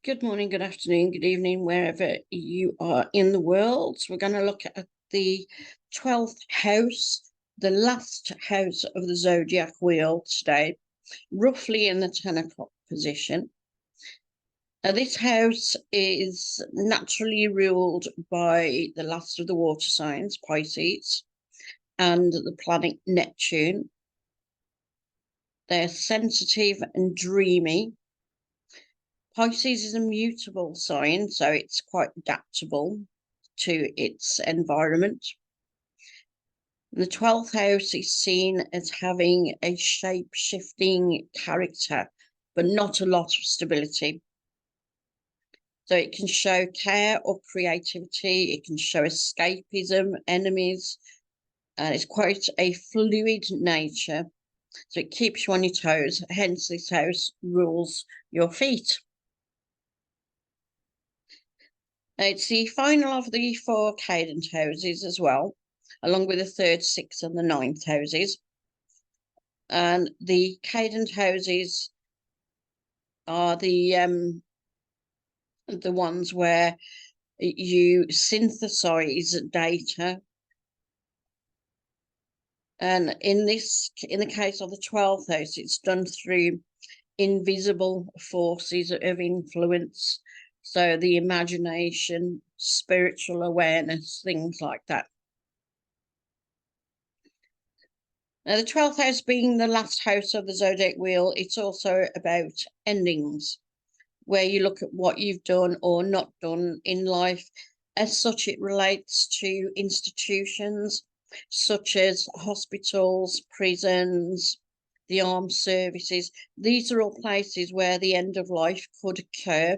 Good morning, good afternoon, good evening, wherever you are in the world. So we're going to look at the 12th house, the last house of the zodiac wheel today, roughly in the 10 o'clock position. Now, this house is naturally ruled by the last of the water signs, Pisces, and the planet Neptune. They're sensitive and dreamy. Pisces is a mutable sign, so it's quite adaptable to its environment. The 12th house is seen as having a shape-shifting character, but not a lot of stability. So it can show care or creativity, it can show escapism, enemies, and it's quite a fluid nature. So it keeps you on your toes, hence this house rules your feet. It's the final of the 4 cadent houses as well, along with the 3rd, 6th, and the 9th houses. And the cadent houses are the ones where you synthesize data. And in the case of the 12th house, it's done through invisible forces of influence. So the imagination, spiritual awareness, things like that. Now, the 12th house being the last house of the zodiac wheel, it's also about endings, where you look at what you've done or not done in life. As such, it relates to institutions such as hospitals, prisons, the armed services. These are all places where the end of life could occur.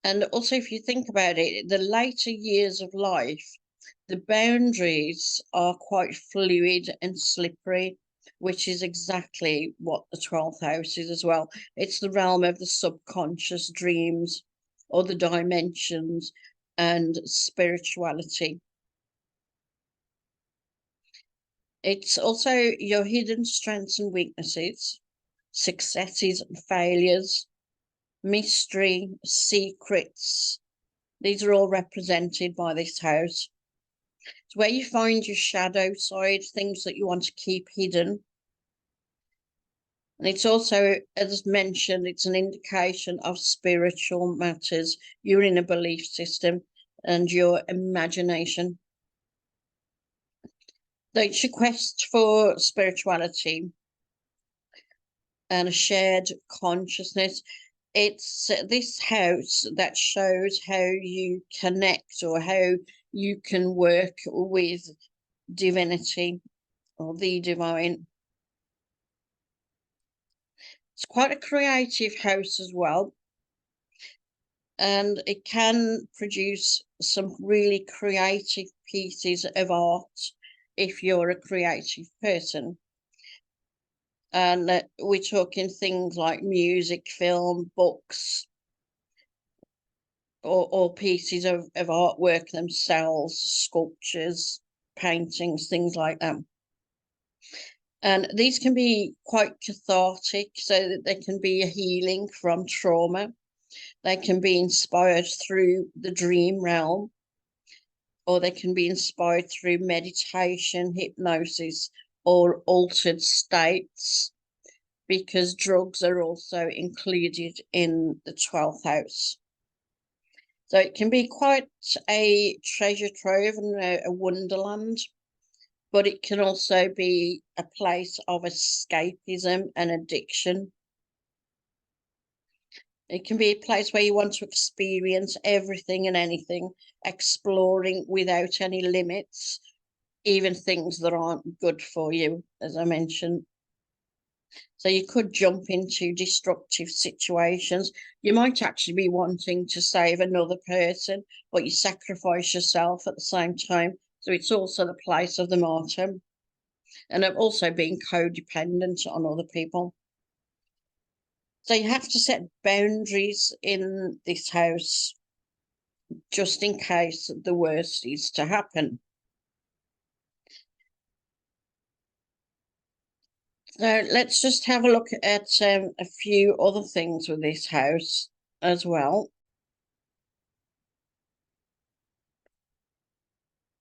And also, if you think about it, the later years of life, the boundaries are quite fluid and slippery, which is exactly what the 12th house is as well. It's the realm of the subconscious, dreams, other dimensions, and spirituality. It's also your hidden strengths and weaknesses, successes and failures, mystery, secrets. These are all represented by this house. It's where you find your shadow side, things that you want to keep hidden. And it's also, as mentioned, it's an indication of spiritual matters. You're in a belief system and your imagination. So it's your quest for spirituality and a shared consciousness. It's this house that shows how you connect or how you can work with divinity or the divine. It's quite a creative house as well, and it can produce some really creative pieces of art if you're a creative person. And we're talking things like music, film, books, or pieces of artwork themselves, sculptures, paintings, things like that. And these can be quite cathartic, so that they can be a healing from trauma. They can be inspired through the dream realm, or they can be inspired through meditation, hypnosis, or altered states, because drugs are also included in the 12th house. So it can be quite a treasure trove and a wonderland, but it can also be a place of escapism and addiction. It can be a place where you want to experience everything and anything, exploring without any limits, even things that aren't good for you, as I mentioned. So you could jump into destructive situations. You might actually be wanting to save another person, but you sacrifice yourself at the same time. So it's also the place of the martyr. And of also being codependent on other people. So you have to set boundaries in this house just in case the worst is to happen. So let's just have a look at a few other things with this house as well.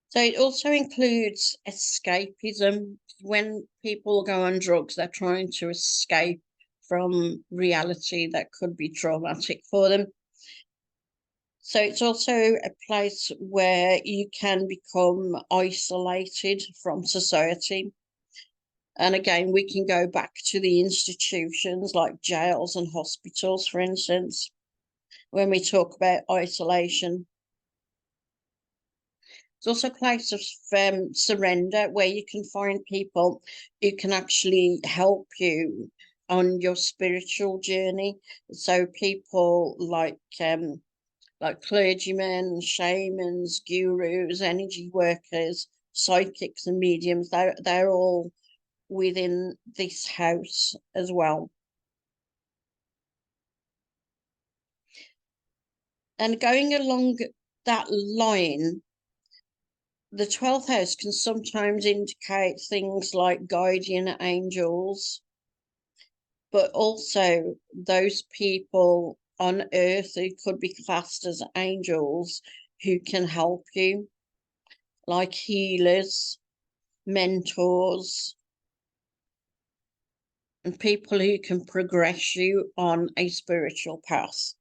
So it also includes escapism. When people go on drugs, they're trying to escape from reality that could be traumatic for them. So it's also a place where you can become isolated from society. And again, we can go back to the institutions like jails and hospitals, for instance, when we talk about isolation. It's also a place of surrender where you can find people who can actually help you on your spiritual journey. So people like clergymen, shamans, gurus, energy workers, psychics, and mediums. They're all within this house as well. And going along that line, the 12th house can sometimes indicate things like guardian angels, but also those people on earth who could be classed as angels who can help you, like healers, mentors, and people who can progress you on a spiritual path.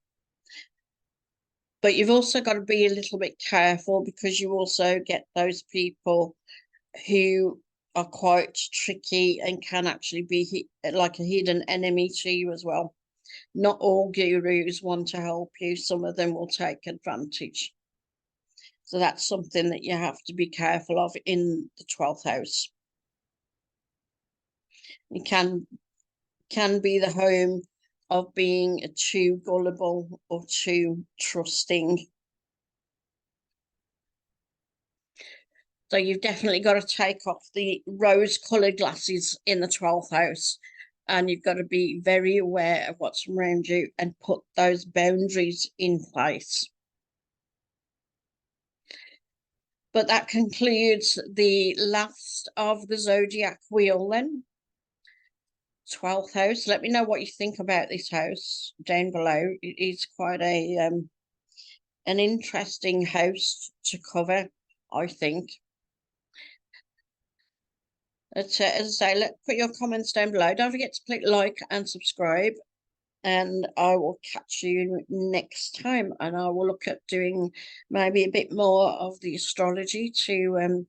But you've also got to be a little bit careful because you also get those people who are quite tricky and can actually be like a hidden enemy to you as well. Not all gurus want to help you, some of them will take advantage. So that's something that you have to be careful of in the 12th house. It can be the home of being too gullible or too trusting. So you've definitely got to take off the rose-coloured glasses in the 12th house, and you've got to be very aware of what's around you and put those boundaries in place. But that concludes the last of the zodiac wheel then. 12th house. Let me know what you think about this house down below. It is quite an interesting house to cover, I think. As I say, put your comments down below. Don't forget to click like and subscribe. And I will catch you next time. And I will look at doing maybe a bit more of the astrology to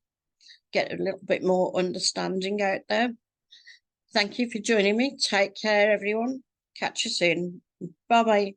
get a little bit more understanding out there. Thank you for joining me. Take care, everyone. Catch you soon. Bye-bye.